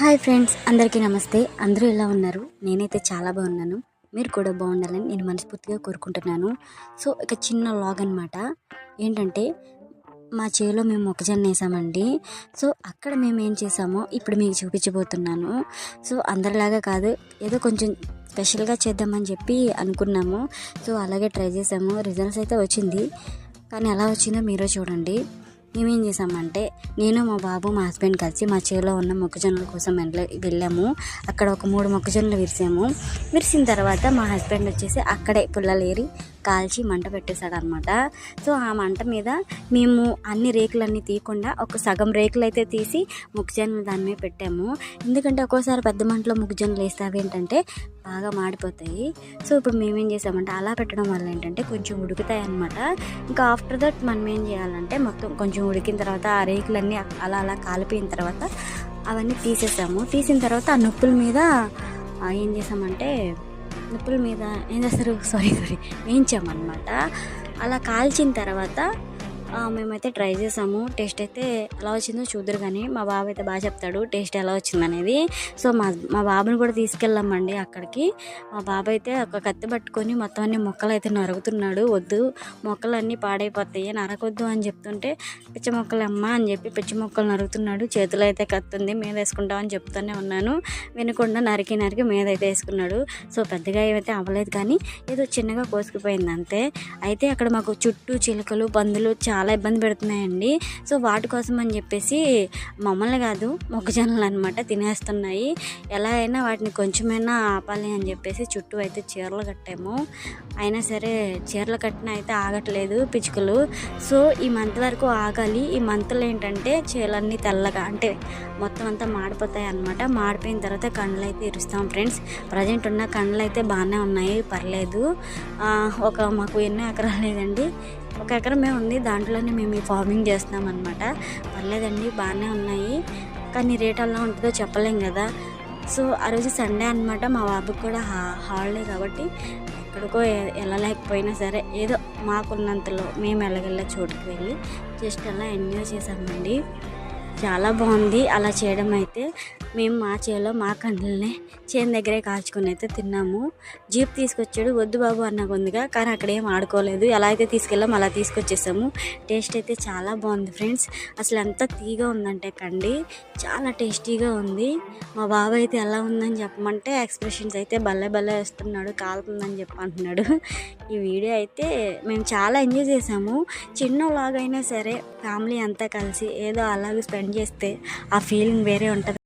Hi friends, అందరికీ నమస్తే. అందరూ ఎలా ఉన్నారు? నేనైతే చాలా బాగున్నాను. మీరు కూడా బాగుండాలని నేను మనస్ఫూర్తిగా కోరుకుంటున్నాను. సో ఇక చిన్న వ్లాగ్ అనమాట. ఏంటంటే మా చేలో మేము మొక్కజొన్న వేసామండి. సో అక్కడ మేము ఏం చేసామో ఇప్పుడు మీకు చూపించబోతున్నాను. సో అందరిలాగా కాదు, ఏదో కొంచెం స్పెషల్గా చేద్దామని చెప్పి అనుకున్నాము. సో అలాగే ట్రై చేసాము. రిజల్ట్స్ అయితే వచ్చింది, కానీ ఎలా వచ్చిందో మీరే చూడండి. మేమేం చేసామంటే నేను, మా బాబు, మా హస్బెండ్ కలిసి మా చేలో ఉన్న మొక్కజొన్నల కోసం వెళ్ళాము. అక్కడ ఒక 3 మొక్కజొన్నలు విరిసిన తర్వాత మా హస్బెండ్ వచ్చేసి అక్కడే పుల్లలేరి కాల్చి మంట పెట్టేశాడు అనమాట. సో ఆ మంట మీద మేము అన్ని రేకులన్నీ తీయకుండా ఒక సగం రేకులు అయితే తీసి మొక్కజొన్నలు దాని మీద పెట్టాము. ఎందుకంటే ఒక్కోసారి పెద్ద మంటలో మొక్కజొన్నలు వేస్తే అవి ఏంటంటే బాగా మాడిపోతాయి. సో ఇప్పుడు మేమేం చేసామంటే అలా పెట్టడం వల్ల ఏంటంటే కొంచెం ఉడుకుతాయి అనమాట. ఇంకా ఆఫ్టర్ దట్ మనం ఏం చేయాలంటే మొత్తం కొంచెం ఉడికిన తర్వాత ఆ రేకులన్నీ అలా కాలిపోయిన తర్వాత అవన్నీ తీసిన తర్వాత ఆ నొప్పుల మీద ఏం చేసామంటే ఏం చేస్తారు వేయించామన్నమాట. అలా కాల్చిన తర్వాత మేమైతే ట్రై చేసాము. టేస్ట్ అయితే ఎలా వచ్చిందో చూద్దరు, కానీ మా బాబు అయితే బాగా చెప్తాడు టేస్ట్ ఎలా వచ్చిందనేది. సో మా బాబుని కూడా తీసుకెళ్ళామండి అక్కడికి. మా బాబు అయితే ఒక కత్తి పట్టుకొని మొత్తం అన్ని మొక్కలు అయితే నరుగుతున్నాడు. వద్దు, మొక్కలన్నీ పాడైపోతాయి, నరకొద్దు అని చెప్తుంటే పిచ్చి మొక్కలు అమ్మ అని చెప్పి పిచ్చి మొక్కలు నరుగుతున్నాడు. చేతిలో అయితే కత్తి ఉంది, మీద వేసుకుంటామని చెప్తూనే ఉన్నాను. వినకుండా నరికి మీద అయితే వేసుకున్నాడు. సో పెద్దగా ఏమైతే అవ్వలేదు, కానీ ఏదో చిన్నగా కోసుకుపోయింది అంతే. అయితే అక్కడ మాకు చుట్టూ చిలుకలు, పందులు చాలా ఇబ్బంది పెడుతున్నాయండి. సో వాటి కోసం అని చెప్పేసి మమ్మల్ని కాదు, మొక్కజొన్నలు అనమాట తినేస్తున్నాయి. ఎలా అయినా వాటిని కొంచెమైనా ఆపాలి అని చెప్పేసి చుట్టూ అయితే చీరలు కట్టాము. అయినా సరే చీరలు కట్టినా అయితే ఆగట్లేదు పిచ్చుకలు. సో ఈ మంత్ వరకు ఆగాలి. ఈ మంత్లో ఏంటంటే చీరలన్నీ తెల్లగా అంటే మొత్తం అంతా మాడిపోతాయి అనమాట. మాడిపోయిన తర్వాత కండ్లు అయితే ఇరుస్తాం ఫ్రెండ్స్. ప్రజెంట్ ఉన్న కండ్లు అయితే బాగానే ఉన్నాయి, పర్లేదు. మాకు ఎన్నో ఎకరాలు లేదండి, 1 ఎకరమే ఉంది. దాంట్లోనే మేము ఈ ఫార్మింగ్ చేస్తున్నాం అనమాట. పర్లేదండి, బాగానే ఉన్నాయి, కానీ రేట్ ఎలా ఉంటుందో చెప్పలేం కదా. సో ఆ రోజు సండే అనమాట. మా బాబుకి కూడా హాలిడే కాబట్టి ఎక్కడికో వెళ్ళలేకపోయినా సరే ఏదో మాకున్నంతలో మేము వెళ్ళగల చోటుకి వెళ్ళి జస్ట్ అలా ఎంజాయ్ చేసామండి. చాలా బాగుంది అలా చేయడం. అయితే మేము మా చేలో మా కండ్లనే చేను దగ్గరే కాల్చుకొని అయితే తిన్నాము. జీప్ తీసుకొచ్చాడు, వద్దు బాబు అన్న కొందిగా, కానీ అక్కడ ఏం ఆడుకోలేదు. ఎలా అయితే తీసుకెళ్ళాము అలా తీసుకొచ్చేసాము. టేస్ట్ అయితే చాలా బాగుంది ఫ్రెండ్స్. అసలు ఎంత తీగా ఉందంటే కండి, చాలా టేస్టీగా ఉంది. మా బాబు అయితే ఎలా ఉందని చెప్పమంటే ఎక్స్ప్రెషన్స్ అయితే భలే వేస్తున్నాడు, కాలుతుందని చెప్పి అంటున్నాడు. ఈ వీడియో అయితే మేము చాలా ఎంజాయ్ చేసాము. చిన్న వ్లాగ్ అయినా సరే ఫ్యామిలీ అంతా కలిసి ఏదో అలాగే స్పెండ్ చేస్తే ఆ ఫీలింగ్ వేరే ఉంటుంది.